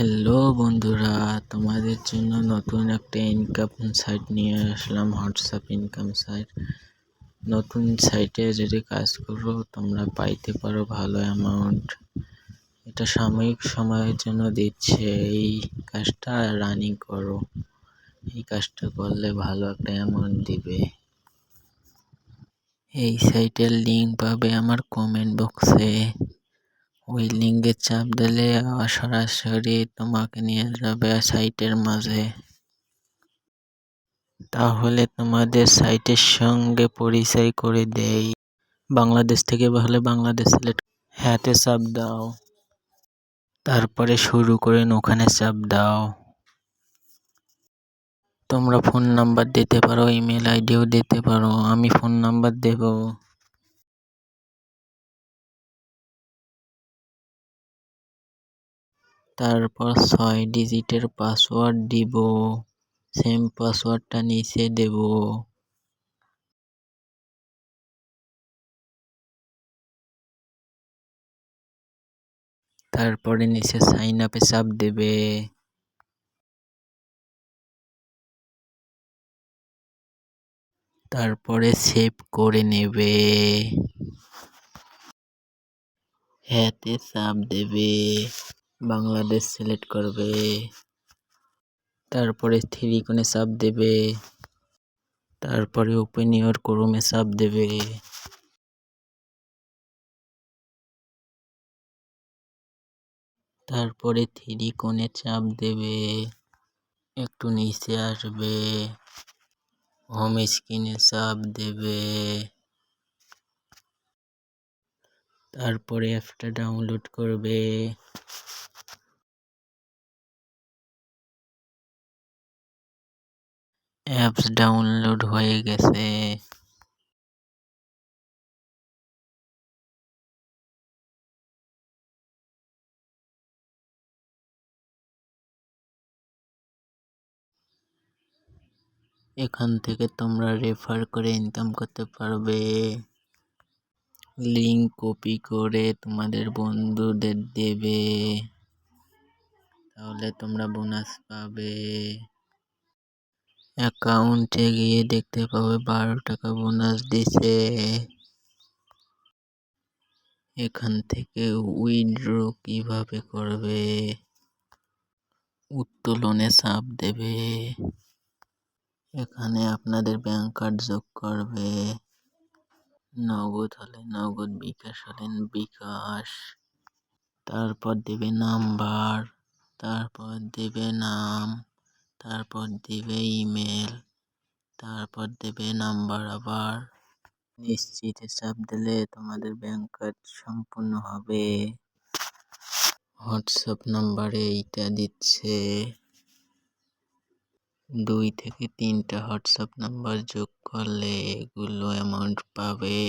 Hello বন্ধুরা, তোমাদের জন্য নতুন একটা ইনকাম সাইট নিয়ে আসলাম। WhatsApp income site. নতুন সাইটে যদি কাজ করো তোমরা পাইতে পারো ভালো অ্যামাউন্ট। এটা সাময়িক সময়ের জন্য দিচ্ছে। এই কাজটা রানিং করো, এই কাজটা করলে ভালো একটা অ্যামাউন্ট দিবে। এই সাইটের লিঙ্ক পাবে আমার কমেন্ট বক্সে। ওই লিঙ্কে চাপ দিলে সরাসরি তোমাকে নিয়ে যাবে সাইটের মাঝে। তাহলে তোমাদের সাইটের সঙ্গে পরিচয় করে দেই। বাংলাদেশ থেকে হলে বাংলাদেশ সিলেক্ট, হ্যাঁতে চাপ দাও। তারপরে শুরু করে ওখানে চাপ দাও। তোমরা ফোন নাম্বার দিতে পারো, ইমেল আইডিও দিতে পারো। আমি ফোন নাম্বার দেব। তারপর 6 ডিজিটের পাসওয়ার্ড দিব। সেম পাসওয়ার্ডটা নিচে দেব। তারপরে নিচে সাইন আপে চাপ দেবে। তারপরে সেভ করে নেবে। হ্যাঁতে চাপ দেবে। বাংলাদেশ সিলেক্ট করবে। তারপরে থ্রি কোণে চাপ দেবে। তারপরে ওপেন ইওর ক্রোমে চাপ দেবে। তারপরে থ্রি কোণে চাপ দেবে। একটু নিচে আসবে। হোম স্ক্রিনে চাপ দেবে। তারপরে অ্যাপটা ডাউনলোড করবে। অ্যাপস ডাউনলোড হয়ে গেছে। এখান থেকে তোমরা রেফার করে ইনকাম করতে পারবে। লিঙ্ক কপি করে তোমাদের বন্ধুদের দেবে, তাহলে তোমরা বোনাস পাবে। অ্যাকাউন্টে গিয়ে দেখতে পাবে 12 টাকা বোনাস দিছে। এখান থেকে উইথড্র কিভাবে করবে, উত্তোলনে চাপ দেবে। এখানে আপনাদের ব্যাংক কার্ড যোগ করবে। নগদ হলে নগদ, বিকাশ হলে বিকাশ। তারপর দেবে নাম্বার, তারপর দেবে নাম, তারপর দেবে ইমেল, তারপর দেবে নাম্বার। আবার নিশ্চিতে চাপ দিলে তোমাদের ব্যাংক কাজ সম্পূর্ণ হবে। হোয়াটসঅ্যাপ নাম্বারে এইটা দিচ্ছে। 2 থেকে 3টা হোয়াটসঅ্যাপ নাম্বার যোগ করলে এগুলো অ্যামাউন্ট পাবে।